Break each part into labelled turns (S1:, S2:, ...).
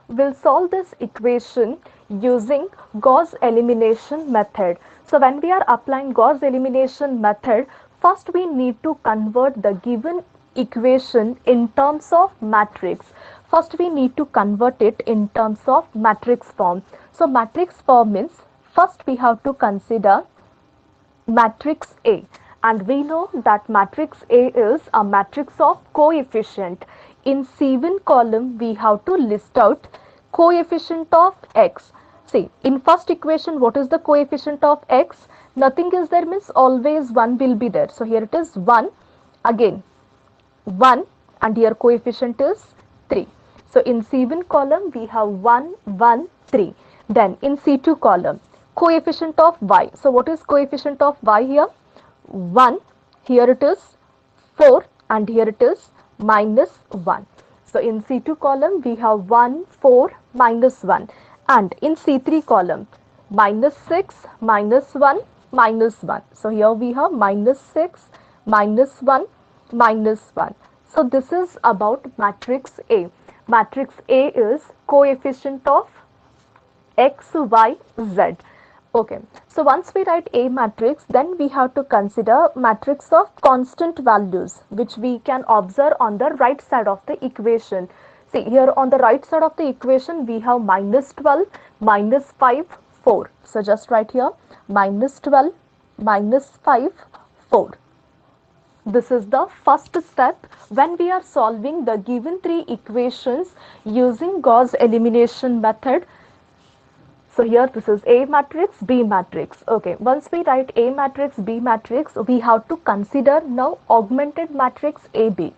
S1: we'll solve this equation using Gauss elimination method. So when we are applying Gauss elimination method, first we need to convert the given equation in terms of matrix. First we need to convert it in terms of matrix form. So matrix form means first we have to consider matrix A, and we know that matrix A is a matrix of coefficient. In C1 column we have to list out coefficient of x. See, in first equation what is the coefficient of x? Nothing is there means always 1 will be there. So here it is 1, again 1, and here coefficient is 3. So in C1 column we have 1, 1, 3. Then in C2 column coefficient of y. So what is coefficient of y here? 1. Here it is 4, and here it is minus 1. So in C2 column we have 1, 4, minus 1, and in C3 column minus 6, minus 1, minus 1. So here we have minus 6, minus 1, minus 1. So this is about matrix A. Matrix A is coefficient of x, y, z. Okay, so once we write A matrix, then we have to consider matrix of constant values, which we can observe on the right side of the equation. See, here on the right side of the equation we have minus 12, minus 5, 4. So just write here minus 12, minus 5, 4. This is the first step when we are solving the given three equations using Gauss elimination method. So here this is A matrix, B matrix. Okay, once we write A matrix, B matrix, we have to consider now augmented matrix AB.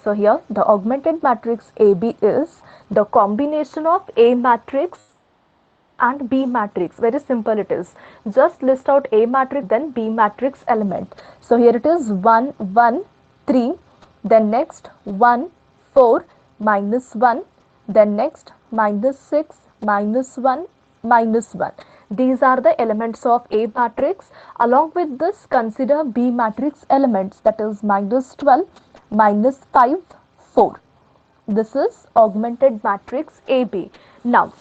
S1: So here the augmented matrix AB is the combination of A matrix and B matrix. Very simple it is. Just list out A matrix, then B matrix element. So here it is 1, 1, 3, then next 1, 4, minus 1, then next minus 6, minus 1, minus 1. These are the elements of A matrix. Along with this, consider B matrix elements, that is minus 12, minus 5, 4. This is augmented matrix AB. Now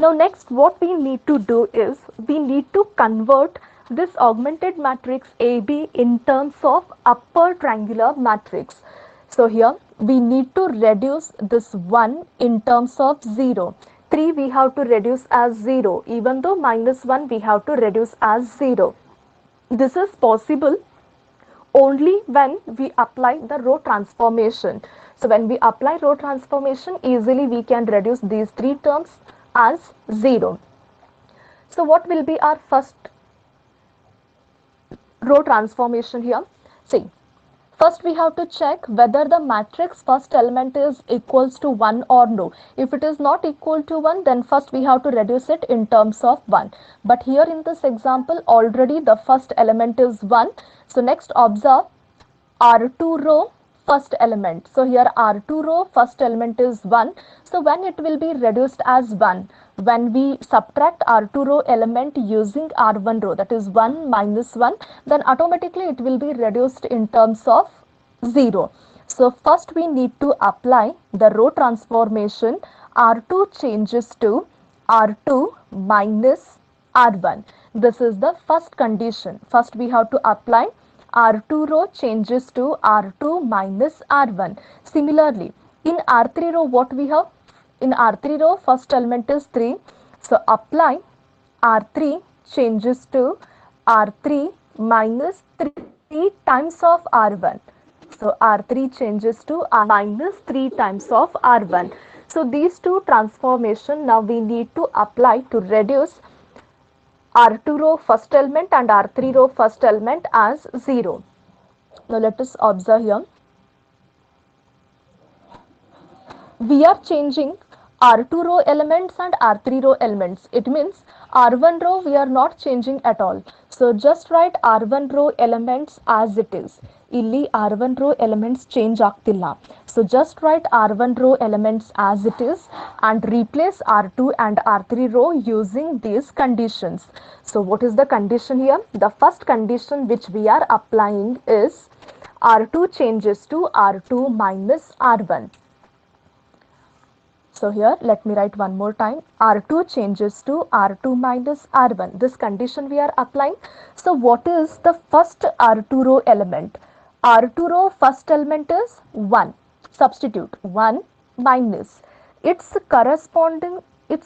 S1: next what we need to do is we need to convert this augmented matrix AB in terms of upper triangular matrix. So here we need to reduce this 1 in terms of 0. 3 we have to reduce as 0, even though minus 1 we have to reduce as 0. This is possible only when we apply the row transformation. So when we apply row transformation, easily we can reduce these three terms as 0. So what will be our first row transformation here? See, first we have to check whether the matrix first element is equals to 1 or no. If it is not equal to 1, then first we have to reduce it in terms of 1. But here in this example already the first element is 1. So next observe R2 row first element. So here R2 row first element is 1. So when it will be reduced as 1? When we subtract R2 row element using R1 row, that is 1 minus 1, then automatically it will be reduced in terms of 0. So first we need to apply the row transformation. R2 changes to R2 minus R1. This is the first condition. First we have to apply R2 row changes to R2 minus R1. Similarly, in R3 row what we have? In R3 row first element is 3. So apply R3 changes to R3 minus 3 times of R1. So R3 changes to R minus 3 times of R1. So these two transformation now we need to apply to reduce R2 row first element and R3 row first element as 0. Now let us observe here. We are changing R2 row elements and R3 row elements. It means R1 row we are not changing at all. So just write R1 row elements as it is. Illi R1 row elements change ಆಗ್ತಿಲ್ಲ. So just write R1 row elements as it is and replace R2 and R3 row using these conditions. So what is the condition here? The first condition which we are applying is R2 changes to R2 minus R1. So here let me write one more time. R2 changes to R2 minus R1. This condition we are applying. So what is the first R2 row element? R2 row first element is 1. Substitute 1 minus its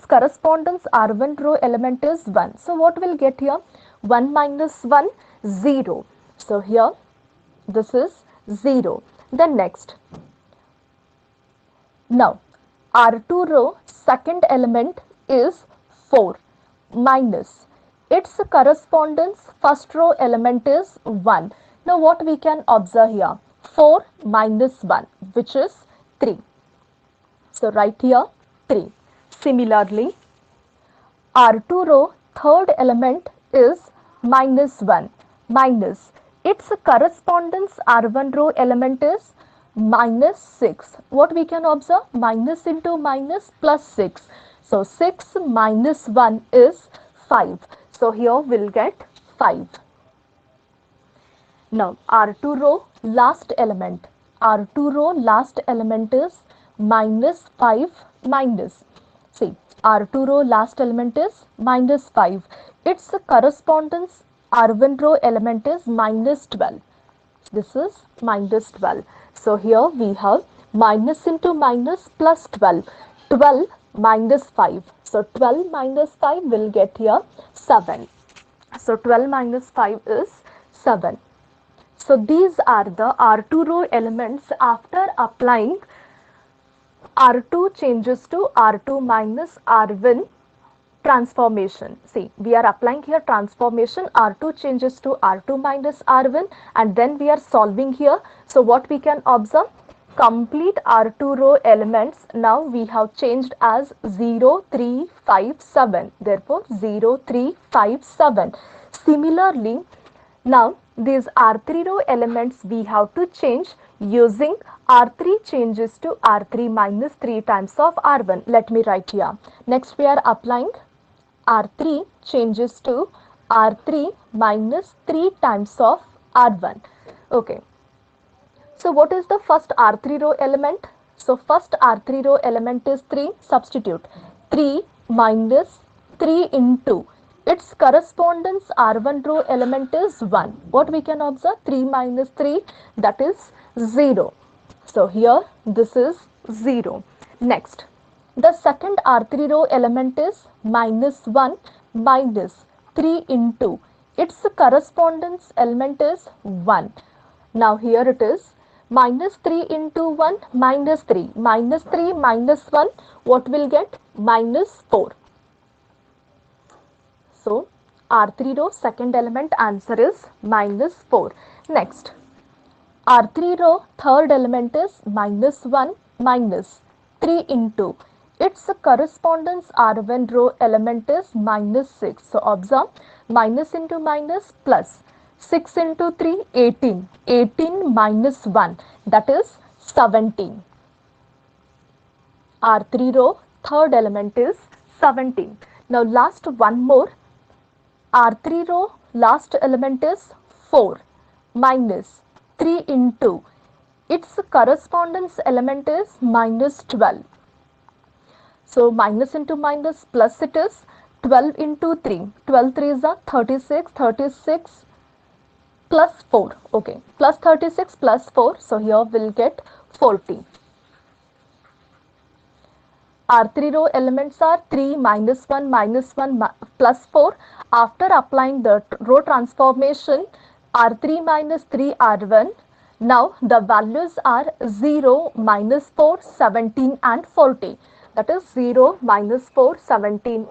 S1: correspondence R1 row element is 1. So what will get here? 1 minus 1, 0. So here this is 0. Then next, now R2 row second element is 4 minus its correspondence first row element is 1. Now what we can observe here? 4 minus 1, which is 3. So write here 3. Similarly, R2 row third element is minus 1 minus its correspondence R1 row element is minus 6. What we can observe? Minus into minus plus 6. So 6 minus 1 is 5. So here we'll get 5. Now R2 row last element. R2 row last element is minus 5 minus. See, R2 row last element is minus 5. Its correspondence R1 row element is minus 12. This is minus 12. So here we have minus into minus plus 12. 12 minus 5. So 12 minus 5 will get here 7. So 12 minus 5 is 7. So these are the R2 row elements after applying R2 changes to R2 minus R1 transformation. See, we are applying here transformation. R2 changes to R2 minus R1 and then we are solving here. So what we can observe? Complete R2 row elements now we have changed as 0, 3, 5, 7. Therefore 0, 3, 5, 7. Similarly, now these R3 row elements we have to change using R3 changes to R3 minus 3 times of R1. Let me write here. Next we are applying R3 changes to R3 minus 3 times of R1. Okay. So what is the first R3 row element? So first R3 row element is 3. Substitute 3 minus 3 into its correspondence R1 row element is 1. What we can observe? 3 minus 3, that is 0. So here this is 0. Next, the second R3 row element is minus 1 minus 3 into its correspondence element is 1. Now here it is minus 3 into 1 minus 3. Minus 3 minus 1, what will get? Minus 4. So R3 row second element answer is minus 4. Next, R3 row third element is minus 1 minus 3 into its correspondence R1 row element is minus 6. So observe, minus into minus plus 6 into 3, 18. 18 minus 1, that is 17. R3 row third element is 17. Now last one more. R3 row last element is 4 minus 3 into its correspondence element is minus 12. So minus into minus plus it is 12 into 3. 12 3 is a 36. 36 plus 4. Okay. Plus 36 plus 4. So here we'll get 40. R3 row elements are 3 minus 1 minus 1 plus 4. After applying the row transformation R3 minus 3 R1, now the values are 0, minus 4, 17 and 40. That is 0, minus 4, 17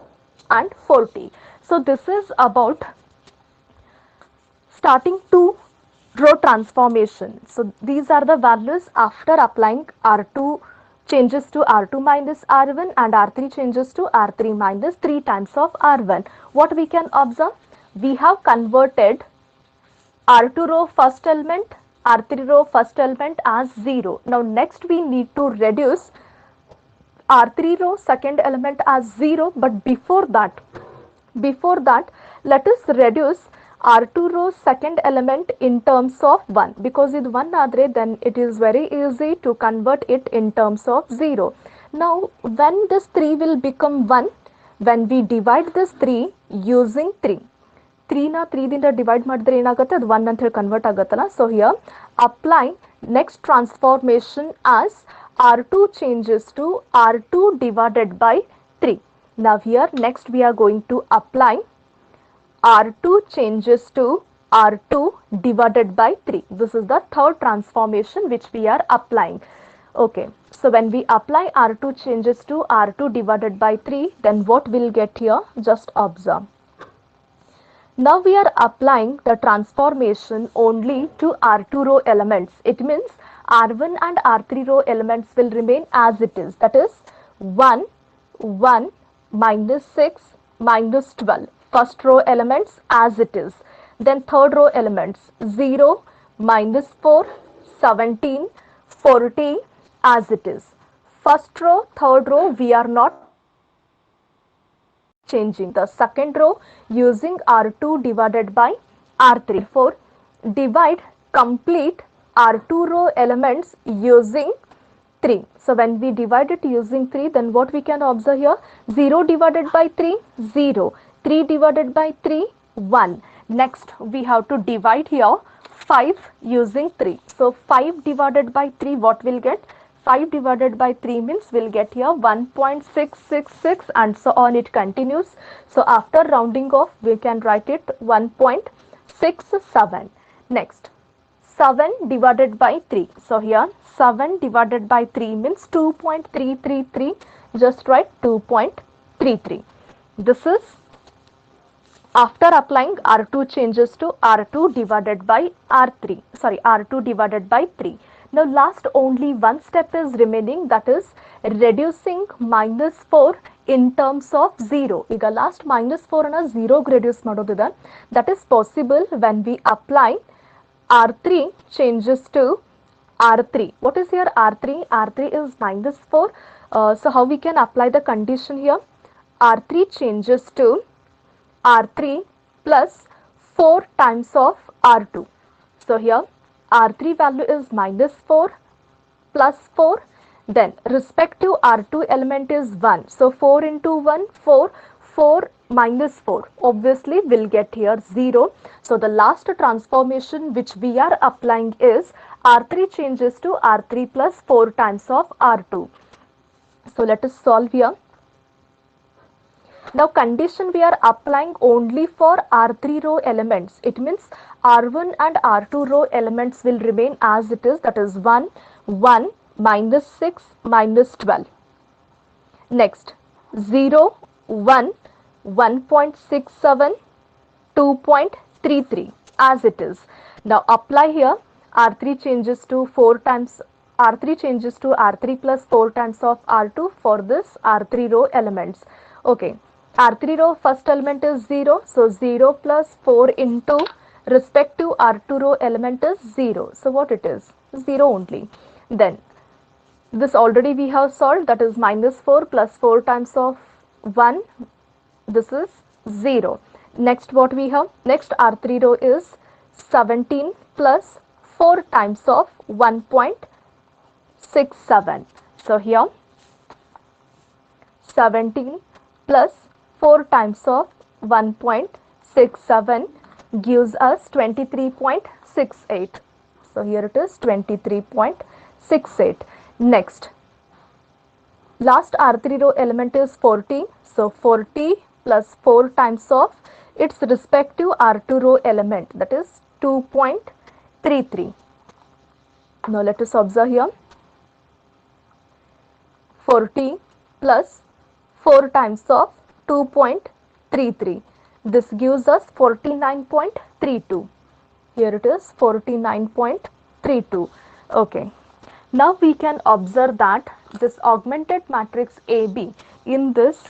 S1: and 40. So this is about starting to row transformation. So these are the values after applying R2 changes to R2 minus R1 and R3 changes to R3 minus 3 times of R1. What we can observe? We have converted R2 row first element, R3 row first element as 0. Now next we need to reduce R3 row second element as 0, but before that let us reduce R2 row second element in terms of 1, because with 1 adre then it is very easy to convert it in terms of 0. Now, when this 3 will become 1, when we divide this 3 using 3. 3 ನ 3 ದಿಂದ divide ಮಾಡಿದ್ರೆ ಏನಾಗುತ್ತೆ, ಅದು 1 ಅಂತ ಹೇಳಿ convert ಆಗುತ್ತಲ್ಲ. So here apply next transformation as R2 changes to R2 divided by 3. Now here next we are going to apply R2 changes to R2 divided by 3. This is the third transformation which we are applying. Okay, so when we apply R2 changes to R2 divided by 3, then what we'll get here, just observe. Now we are applying the transformation only to R2 row elements. It means R1 and R3 row elements will remain as it is. That is 1, 1, minus 6, minus 12. First row elements as it is. Then third row elements 0, minus 4, 17, 40 as it is. First row, third row we are not changing. The second row using R2 divided by R3. For divide complete R2 row elements using 3. So when we divide it using 3, then what we can observe here, 0 divided by 3, 0, 3 divided by 3, 1. Next we have to divide here 5 using 3. So 5 divided by 3, what will get? 5 divided by 3 means we'll get here 1.666 and so on it continues. So after rounding off we can write it 1.67. Next 7 divided by 3. So here 7 divided by 3 means 2.333. Just write 2.33. This is after applying R2 changes to R2 divided by R3. Sorry, R2 divided by 3. Now last only one step is remaining, that is reducing minus 4 in terms of 0. ಈಗ last minus 4 ಅನ್ನ 0 reduce ಮಾಡೋದಿದೆ. That is possible when we apply R3 changes to R3. What is here R3? R3 is minus 4. So how we can apply the condition here? R3 changes to R3 plus 4 times of R2. So here R3 value is minus 4 plus 4, then respective R2 element is 1. So 4 into 1, 4, 4 minus 4, obviously we'll get here 0. So the last transformation which we are applying is R3 changes to R3 plus 4 times of R2. So let us solve here. Now condition we are applying only for R3 row elements. It means R1 and R2 row elements will remain as it is, that is 1, 1, minus 6, minus 12. Next 0, 1, 1.67, 2.33 as it is. Now apply here R3 changes to 4 times, R3 changes to R3 plus 4 times of R2 for this R3 row elements. Okay. R3 row first element is 0, so 0 plus 4 into respective R2 row element is 0. So what it is? 0 only. Then this already we have solved, that is minus 4 plus 4 times of 1, this is 0. Next what we have? Next R3 row is 17 plus 4 times of 1.67. So here 17 plus 4 times of 1.67 gives us 23.68. So here it is 23.68. Next, last R3 row element is 40. So 40 plus 4 times of its respective R2 row element, that is 2.33. Now let us observe here. 40 plus 4 times of 2.33. This gives us 49.32. Here it is 49.32. Okay. Now we can observe that this augmented matrix AB, in this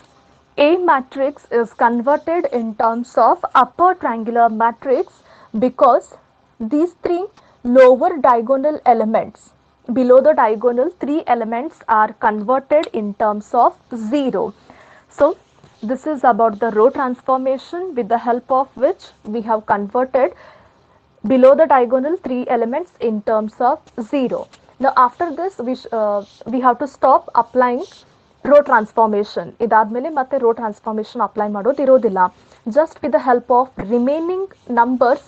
S1: A matrix is converted in terms of upper triangular matrix because these three lower diagonal elements, below the diagonal 3 elements are converted in terms of 0. So this is about the row transformation with the help of which we have converted below the diagonal 3 elements in terms of 0. Now after this we have to stop applying row transformation ಇದಾದ್ಮೇಲೆ ಮತ್ತೆ row transformation apply ಮಾಡೋದಿರೋದಿಲ್ಲ. Just with the help of remaining numbers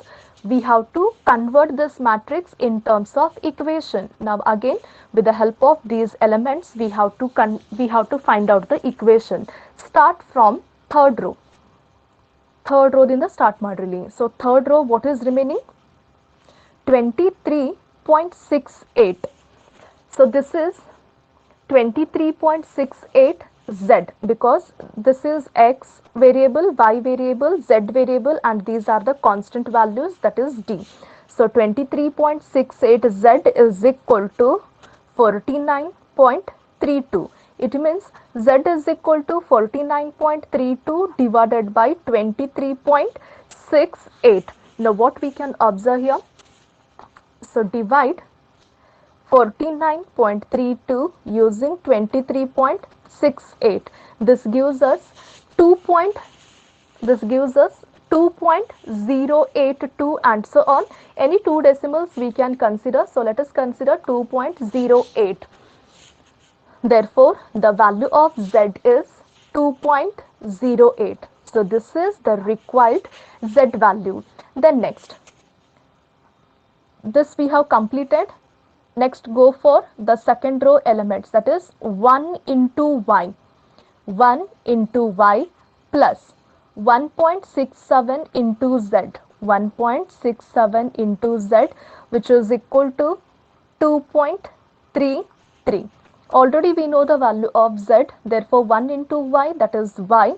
S1: we have to convert this matrix in terms of equation. Now again with the help of these elements we have to find out the equation. Start from third row. Third row ದಿಂದ start ಮಾಡ್ರಿ. So third row what is remaining? 23.68. So this is 23.68 z, because this is x variable, y variable, z variable, and these are the constant values, that is d. So 23.68 z is equal to 49.32. It means z is equal to 49.32 divided by 23.68. Now what we can observe here? So divide 49.32 using 23.68. This gives us 2.082 and so on. Any two decimals we can consider. So let us consider 2.08. Therefore, the value of z is 2.08. So this is the required z value. Then next, this we have completed. Next, go for the second row elements, that is 1 into y. 1 into y plus 1.67 into z. 1.67 into z, which is equal to 2.33. Already we know the value of z. Therefore, 1 into y, that is y.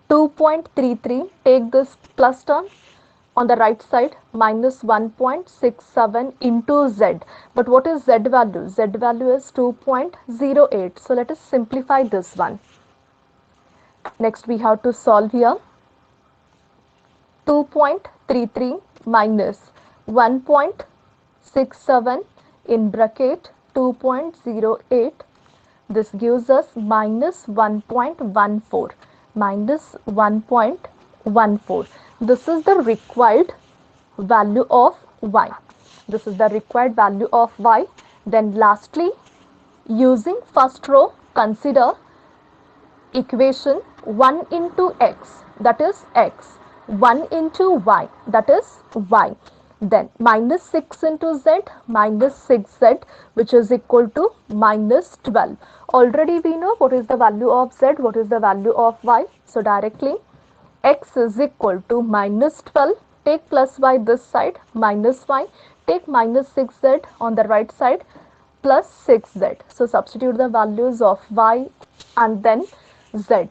S1: 2.33. Take this plus term on the right side, minus 1.67 into z. But what is z value? Z value is 2.08. So let us simplify this one. Next we have to solve here. 2.33 minus 1.67 in bracket 2.08. This gives us minus 1.14. Minus 1.14. This is the required value of y. This is the required value of y. Then lastly, using first row, consider equation 1 into x, that is x. 1 into y, that is y. Then minus 6 into z, minus 6z, which is equal to minus 12. Already we know what is the value of z, what is the value of y. So directly x is equal to minus 12. Take plus y this side, minus y. Take minus 6z on the right side, plus 6z. So substitute the values of y and then z.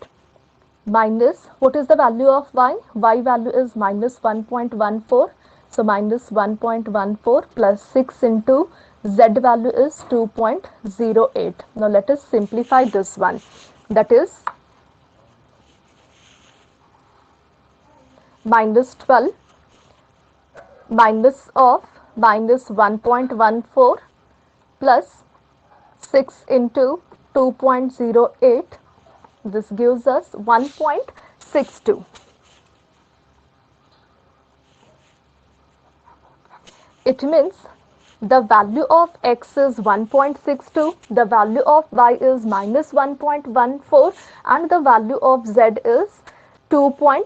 S1: Minus, what is the value of y? Y value is minus 1.14. So minus 1.14 plus 6 into z value is 2.08. Now let us simplify this one. That is minus 12 minus of minus 1.14 plus 6 into 2.08. This gives us 1.62. It means the value of x is 1.62, the value of y is minus 1.14, and the value of z is 2.